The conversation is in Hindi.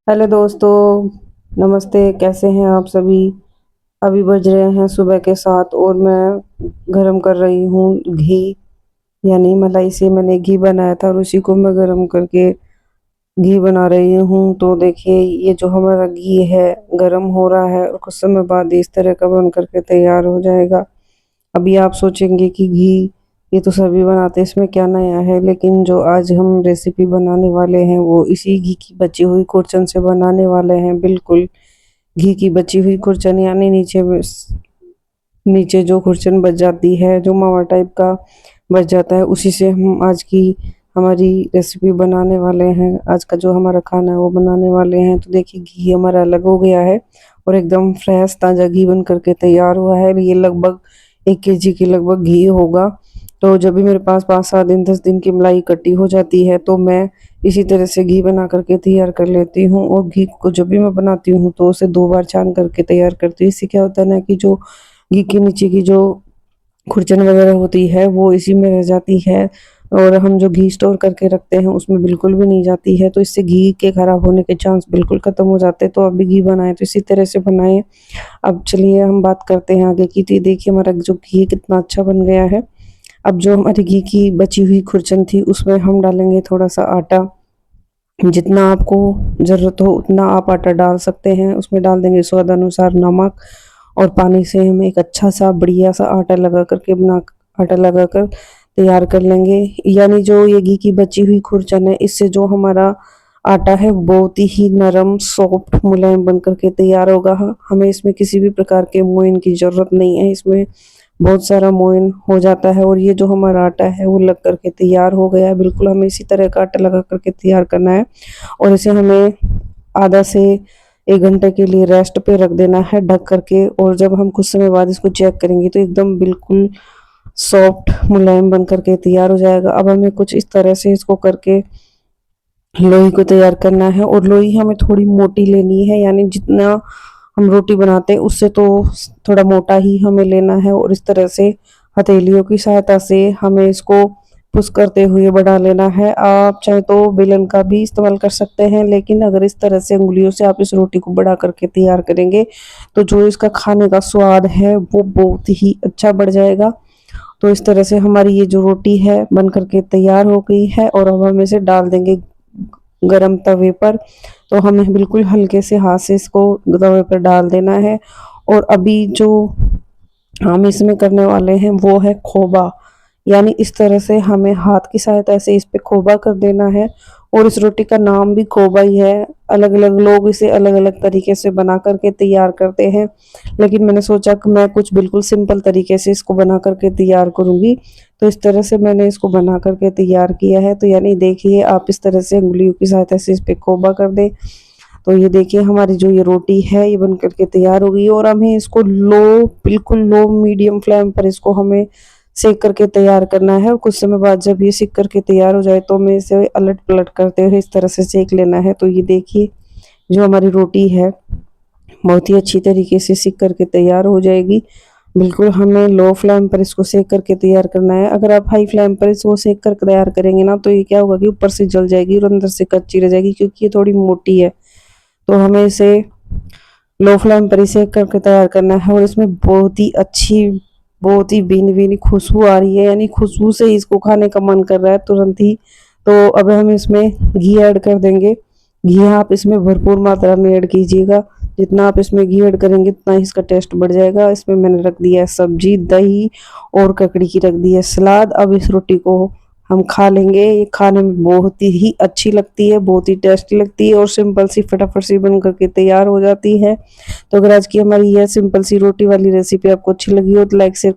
हेलो दोस्तों। नमस्ते, कैसे हैं आप सभी। अभी बज रहे हैं सुबह के 7 और मैं गरम कर रही हूँ घी, यानी मलाई से मैंने घी बनाया था और उसी को मैं गरम करके घी बना रही हूँ। तो देखिए, ये जो हमारा घी है गरम हो रहा है और कुछ समय बाद इस तरह का बन करके तैयार हो जाएगा। अभी आप सोचेंगे कि घी ये तो सभी बनाते हैं, इसमें क्या नया है, लेकिन जो आज हम रेसिपी बनाने वाले हैं वो इसी घी की बची हुई खुरचन से बनाने वाले हैं। बिल्कुल घी की बची हुई खुरचन, यानी नीचे जो खुरचन बच जाती है, जो मावा टाइप का बच जाता है, उसी से हम आज की हमारी रेसिपी बनाने वाले हैं। आज का जो हमारा खाना है वो बनाने वाले हैं। तो देखिए, घी हमारा अलग हो गया है और एकदम फ्रेश ताज़ा घी बन करके तैयार हुआ है। ये लगभग 1 केजी के लगभग घी होगा। तो जब भी मेरे पास 5-7 दिन 10 दिन की मलाई इकट्ठी हो जाती है तो मैं इसी तरह से घी बना करके तैयार कर लेती हूँ। और घी को जब भी मैं बनाती हूँ तो उसे 2 बार छान करके तैयार करती हूँ। इससे क्या होता है ना कि जो घी के नीचे की जो खुरचन वगैरह होती है वो इसी में रह जाती है और हम जो घी स्टोर करके रखते हैं उसमें बिल्कुल भी नहीं जाती है। तो इससे घी के खराब होने के चांस बिल्कुल खत्म हो जाते हैं। तो अभी घी बनाए तो इसी तरह से बनाएं। अब चलिए हम बात करते हैं आगे की। तो देखिए, हमारा जो घी कितना अच्छा बन गया है। अब जो हमारी घी की बची हुई खुरचन थी उसमें हम डालेंगे थोड़ा सा आटा। जितना आपको ज़रूरत हो उतना आप आटा डाल सकते हैं। उसमें डाल देंगे स्वाद अनुसार नमक और पानी से हम एक अच्छा सा बढ़िया सा आटा लगा कर तैयार कर लेंगे। यानी जो ये घी की बची हुई खुरचन है, इससे जो हमारा आटा है वो बहुत ही नरम सॉफ्ट मुलायम बन करके तैयार होगा। हमें इसमें किसी भी प्रकार के मोइन की ज़रूरत नहीं है। इसमें बहुत सारा मोइन हो जाता है और ये जो हमारा आटा है वो लग करके तैयार हो गया है। बिल्कुल हमें इसी तरह का आटा लगा करके तैयार करना है और इसे हमें आधा से 1 घंटे के लिए रेस्ट पे रख देना है ढक करके। और जब हम कुछ समय बाद इसको चेक करेंगे तो एकदम बिल्कुल सॉफ्ट मुलायम बन करके तैयार हो जाएगा। अब हमें कुछ इस तरह से इसको करके लोई को तैयार करना है और लोई हमें थोड़ी मोटी लेनी है, यानी जितना हम रोटी बनाते हैं उससे तो थोड़ा मोटा ही हमें लेना है। और इस तरह से हथेलियों की सहायता से हमें इसको पुश करते हुए बढ़ा लेना है। आप चाहे तो बेलन का भी इस्तेमाल कर सकते हैं, लेकिन अगर इस तरह से उंगलियों से आप इस रोटी को बढ़ा करके तैयार करेंगे तो जो इसका खाने का स्वाद है वो बहुत ही अच्छा बढ़ जाएगा। तो इस तरह से हमारी ये जो रोटी है बन करके तैयार हो गई है और अब हम इसे डाल देंगे गरम तवे पर। तो हमें बिल्कुल हल्के से हाथ से इसको तवे पर डाल देना है। और अभी जो हम इसमें करने वाले हैं वो है खोबा, यानी इस तरह से हमें हाथ की सहायता से इस पे खोबा कर देना है। और इस रोटी का नाम भी खोबा ही है। अलग अलग लोग इसे अलग अलग तरीके से बना करके तैयार करते हैं, लेकिन मैंने सोचा कि मैं कुछ बिल्कुल सिंपल तरीके से इसको बना करके तैयार करूंगी। तो इस तरह से मैंने इसको बना करके तैयार किया है। तो यानी देखिए, आप इस तरह से उंगलियों की सहायता से इस पे खोबा कर दें। तो ये देखिए, हमारी जो ये रोटी है ये बन करके तैयार हो गई और हमें इसको बिल्कुल लो मीडियम फ्लेम पर इसको हमें सेक करके तैयार करना है। और कुछ समय बाद जब ये सेक करके तैयार हो जाए तो हमें इसे अलट पलट करते हुए इस तरह से सेक लेना है। तो ये देखिए, जो हमारी रोटी है बहुत ही अच्छी तरीके से सेक करके तैयार हो जाएगी। बिल्कुल हमें लो फ्लेम पर इसको सेक करके तैयार करना है। अगर आप हाई फ्लेम पर इसको सेक कर तैयार करेंगे ना तो ये क्या होगा कि ऊपर से जल जाएगी और अंदर से कच्ची रह जाएगी, क्योंकि ये थोड़ी मोटी है। तो हमें इसे लो फ्लेम पर इसे करके तैयार करना है। और इसमें बहुत ही अच्छी, बहुत ही भीनी भीनी खुशबू आ रही है, यानी खुशबू से ही इसको खाने का मन कर रहा है तुरंत ही। तो अब हम इसमें घी ऐड कर देंगे। घी आप इसमें भरपूर मात्रा में ऐड कीजिएगा। जितना आप इसमें घी ऐड करेंगे उतना ही इसका टेस्ट बढ़ जाएगा। इसमें मैंने रख दिया है सब्जी, दही और ककड़ी की रख दी है सलाद। अब इस रोटी को हम खा लेंगे। ये खाने में बहुत ही अच्छी लगती है, बहुत ही टेस्टी लगती है और सिंपल सी फटाफट सी बन करके तैयार हो जाती है। तो अगर आज की हमारी यह सिंपल सी रोटी वाली रेसिपी आपको अच्छी लगी हो तो लाइक शेयर